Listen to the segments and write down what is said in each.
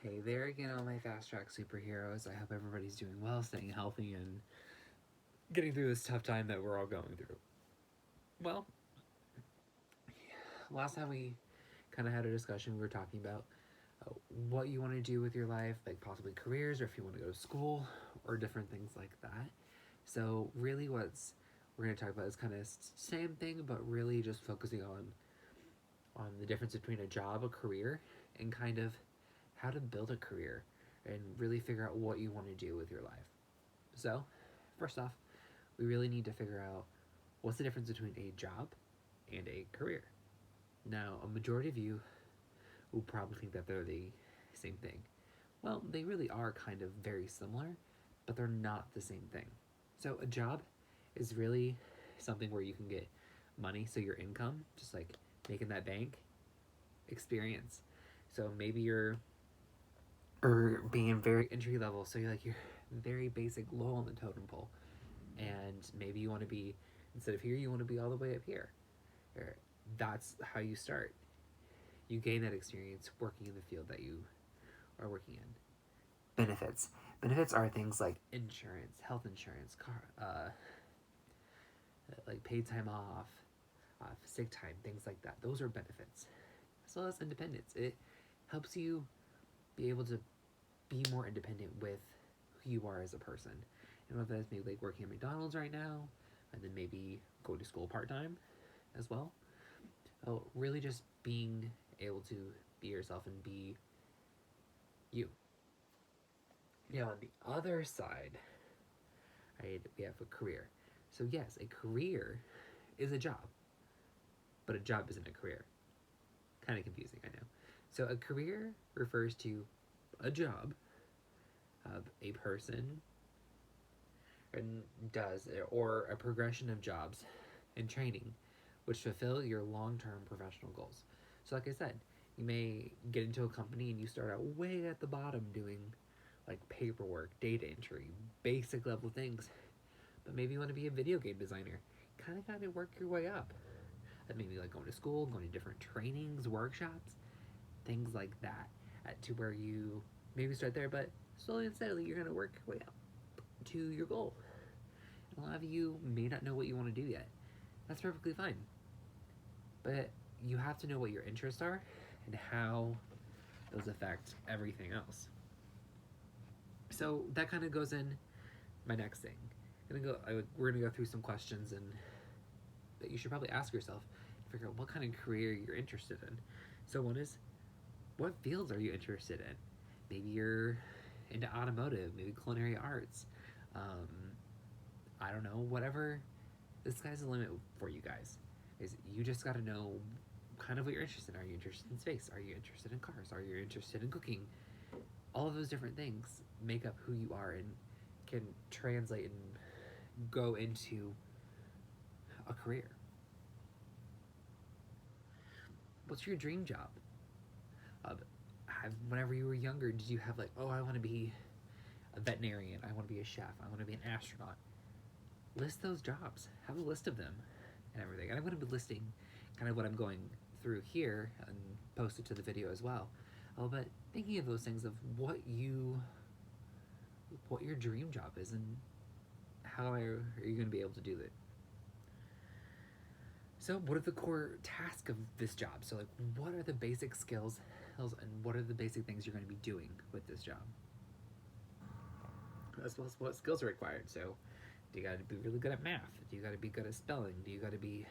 Hey there again, all my fast track superheroes. I hope everybody's doing well, staying healthy, and getting through this tough time that we're all going through. Well, last time we kind of had a discussion, we were talking about what you want to do with your life, like possibly careers, or if you want to go to school, or different things like that. So, really, what's we're going to talk about is kind of same thing, but really just focusing on the difference between a job, a career, and kind of how to build a career and really figure out what you want to do with your life. So, first off, we really need to figure out what's the difference between a job and a career. Now, a majority of you will probably think that they're the same thing. Well, they really are kind of very similar, but they're not the same thing. So, a job is really something where you can get money, so your income, just like making that bank, experience. So maybe you're or being very entry level, so you're very basic, low on the totem pole, and maybe you want to be, instead of here, you want to be all the way up here. Or that's how you start. You gain that experience working in the field that you are working in. Benefits are things like insurance, health insurance, like paid time off, sick time, things like that. Those are benefits. As well as independence. It helps you be able to be more independent with who you are as a person. And whether that's maybe like working at McDonald's right now, and then maybe going to school part time as well. Oh, really just being able to be yourself and be you. Now, on the other side, right, we have a career. So, yes, a career is a job, but a job isn't a career. Kind of confusing, I know. So, a career refers to a job of a person and does, or a progression of jobs and training which fulfill your long-term professional goals. So like I said, you may get into a company and you start out way at the bottom doing like paperwork, data entry, basic level things. But maybe you want to be a video game designer. Kind of got to work your way up. And maybe like going to school, going to different trainings, workshops, things like that. To where you maybe start there, but slowly and steadily you're going to work your way up to your goal. And a lot of you may not know what you want to do yet. That's perfectly fine. But you have to know what your interests are and how those affect everything else. So that kind of goes in my next thing. We're gonna go through some questions and that you should probably ask yourself to figure out what kind of career you're interested in. So one is, what fields are you interested in? Maybe you're into automotive, maybe culinary arts. Um, I don't know, whatever. The sky's the limit for you guys. Is you just got to know kind of what you're interested in. Are you interested in space? Are you interested in cars? Are you interested in cooking? All of those different things make up who you are and can translate and go into a career. What's your dream job? Whenever you were younger, did you have like, oh, I want to be a veterinarian, I want to be a chef, I want to be an astronaut? List those jobs. Have a list of them and everything. And I'm going to be listing kind of what I'm going through here and post it to the video as well. Oh, but thinking of those things of what your dream job is and how are you going to be able to do it. So what are the core tasks of this job? So like, what are the basic skills and what are the basic things you're going to be doing with this job? As well as what skills are required. So do you got to be really good at math? Do you got to be good at spelling? Do you have to be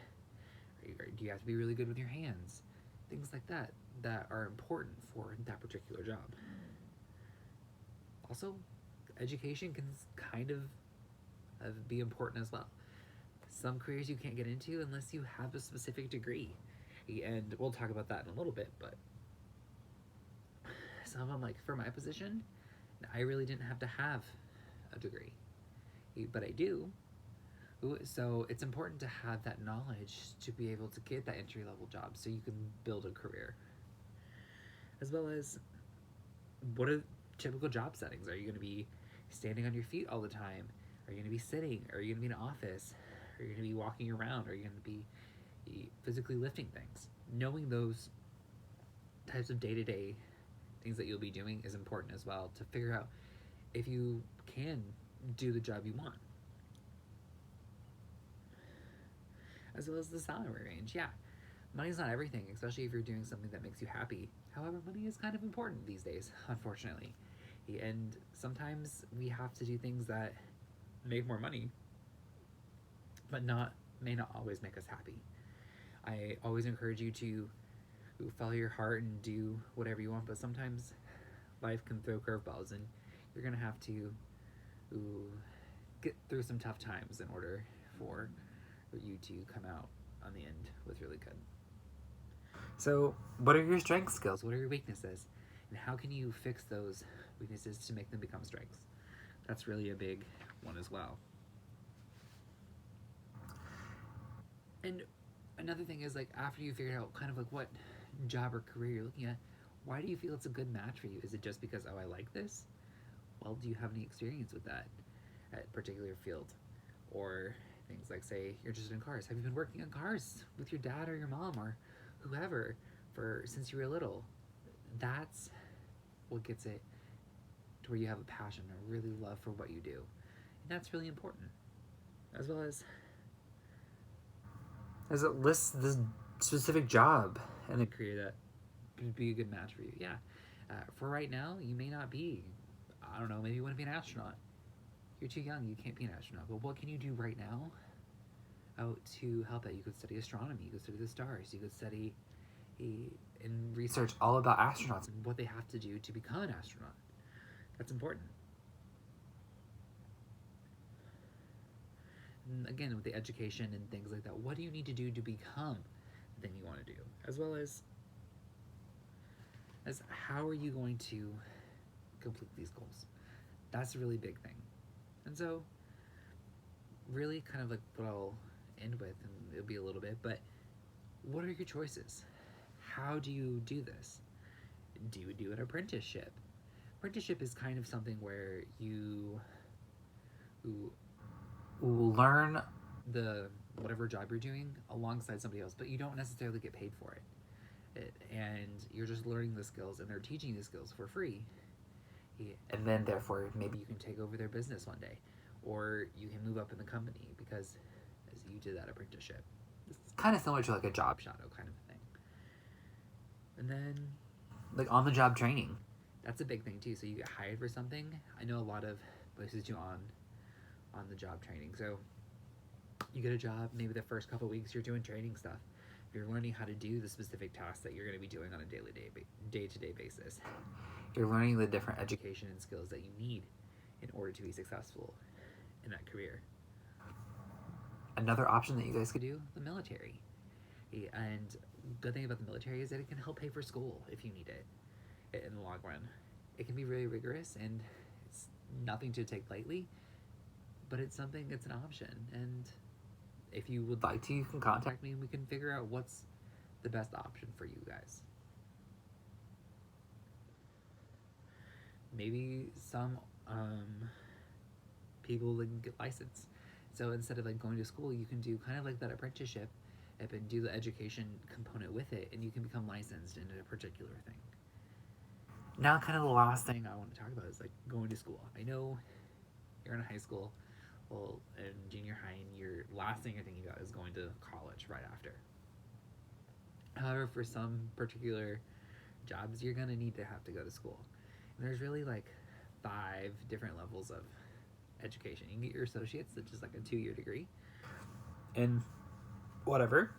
really good with your hands? Things like that are important for that particular job. Also, education can kind of be important as well. Some careers you can't get into unless you have a specific degree. And we'll talk about that in a little bit, but some of them, like for my position, I really didn't have to have a degree, but I do. So it's important to have that knowledge to be able to get that entry level job so you can build a career. As well as, what are typical job settings? Are you going to be standing on your feet all the time? Are you going to be sitting? Are you going to be in an office? Are you going to be walking around? Are you going to be physically lifting things? Knowing those types of day-to-day things that you'll be doing is important as well to figure out if you can do the job you want. As well as the salary range. Yeah, money's not everything, especially if you're doing something that makes you happy. However, money is kind of important these days, unfortunately. And sometimes we have to do things that make more money, but may not always make us happy. I always encourage you to follow your heart and do whatever you want, but sometimes life can throw curveballs, and you're gonna have to get through some tough times in order for you to come out on the end with really good. So, what are your strength skills? What are your weaknesses? And how can you fix those weaknesses to make them become strengths? That's really a big one as well. And another thing is, like, after you figure out kind of like what job or career you're looking at, why do you feel it's a good match for you? Is it just because, oh, I like this? Well, do you have any experience with that at a particular field? Or things like, say, you're interested in cars. Have you been working on cars with your dad or your mom or whoever since you were little? That's what gets it to where you have a passion or really love for what you do. And that's really important. As well as it lists the specific job and the career that would be a good match for you. Yeah. For right now, you may not be, I don't know, maybe you want to be an astronaut. You're too young, you can't be an astronaut. But what can you do right now to help that? You could study astronomy, you could study the stars, you could study and research all about astronauts and what they have to do to become an astronaut. That's important. And again, with the education and things like that, what do you need to do to become the thing you want to do? As well as how are you going to complete these goals? That's a really big thing. And so, really kind of like what I'll end with, and it'll be a little bit, but what are your choices? How do you do this? Do you do an apprenticeship? Apprenticeship is kind of something where you learn the whatever job you're doing alongside somebody else, but you don't necessarily get paid for it. And you're just learning the skills, and they're teaching you the skills for free. And then, therefore, maybe you can take over their business one day, or you can move up in the company because as you did that apprenticeship. It's kind of similar to like a job shadow kind of thing. And then, like on the job training, that's a big thing too. So you get hired for something. I know a lot of places do on the job training. So you get a job, maybe the first couple of weeks you're doing training stuff. You're learning how to do the specific tasks that you're going to be doing on a day-to-day basis. You're learning the different education and skills that you need in order to be successful in that career. Another option that you guys could do, the military. And good thing about the military is that it can help pay for school if you need it in the long run. It can be really rigorous, and it's nothing to take lightly, but it's something, it's an option. And if you would like to, you can contact me and we can figure out what's the best option for you guys. Maybe some people can get licensed. So instead of like going to school, you can do kind of like that apprenticeship and do the education component with it, and you can become licensed in a particular thing. Now, kind of the last thing I want to talk about is like going to school. I know you're in high school, well, in junior high, and your last thing you're thinking about is going to college right after. However, for some particular jobs, you're going to need to have to go to school. And there's really like 5 different levels of education. You can get your associates, which is like a 2-year degree. And whatever.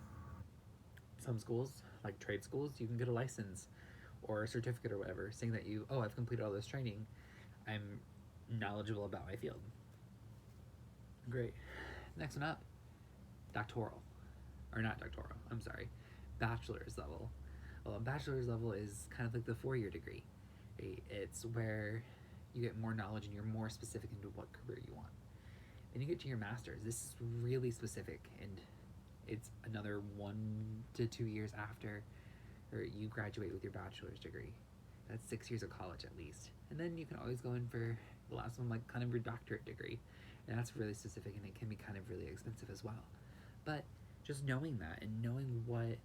Some schools, like trade schools, you can get a license or a certificate or whatever, saying that I've completed all this training. I'm knowledgeable about my field. Great. Next one up, doctoral. Or not doctoral, I'm sorry. Bachelor's level. Well, a bachelor's level is kind of like the 4-year degree. It's where you get more knowledge and you're more specific into what career you want. Then you get to your master's. This is really specific, and it's another 1 to 2 years after you graduate with your bachelor's degree. That's 6 years of college at least. And then you can always go in for the last one, like kind of your doctorate degree. And that's really specific, and it can be kind of really expensive as well. But just knowing that and knowing what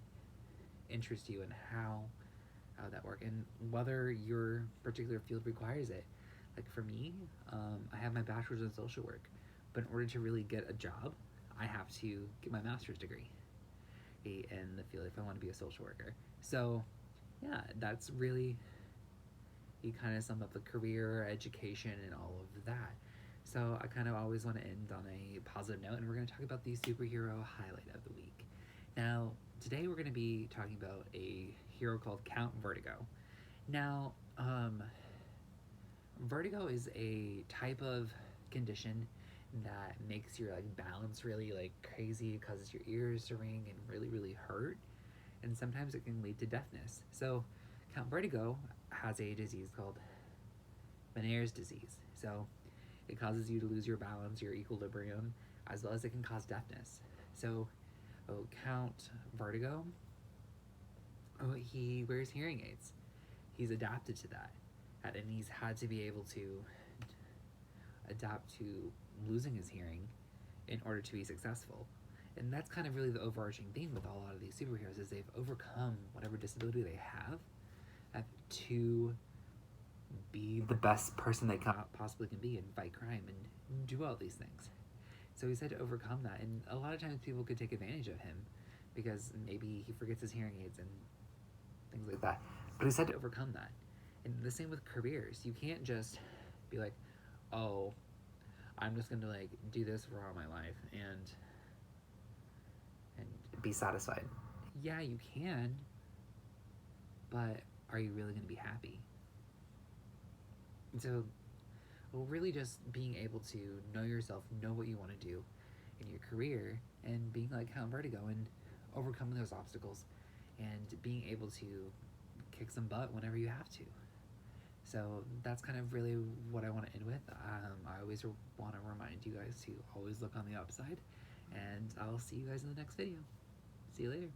interests you and how how that work and whether your particular field requires it. Like for me, I have my bachelor's in social work, but in order to really get a job, I have to get my master's degree in the field if I want to be a social worker. So, yeah, that's really, you kind of sum up the career, education, and all of that. So, I kind of always want to end on a positive note, and we're going to talk about the superhero highlight of the week. Now, today we're going to be talking about a hero called Count Vertigo. Now, vertigo is a type of condition that makes your like balance really like crazy, causes your ears to ring and really hurt, and sometimes it can lead to deafness. So, Count Vertigo has a disease called Meniere's disease. So, it causes you to lose your balance, your equilibrium, as well as it can cause deafness. So, Count Vertigo, he wears hearing aids. He's adapted to that, and he's had to be able to adapt to losing his hearing in order to be successful. And that's kind of really the overarching theme with a lot of these superheroes is they've overcome whatever disability they have to be the best person they possibly can be and fight crime and do all these things. So he's had to overcome that, and a lot of times people could take advantage of him because maybe he forgets his hearing aids and things like that. But he's had to overcome that. And the same with careers. You can't just be like, oh, I'm just gonna like do this for all my life and be satisfied. Yeah, you can, but are you really gonna be happy? So, well, really just being able to know yourself, know what you want to do in your career, and being like Count Vertigo and overcoming those obstacles and being able to kick some butt whenever you have to. So that's kind of really what I want to end with. I always want to remind you guys to always look on the upside, and I'll see you guys in the next video. See you later.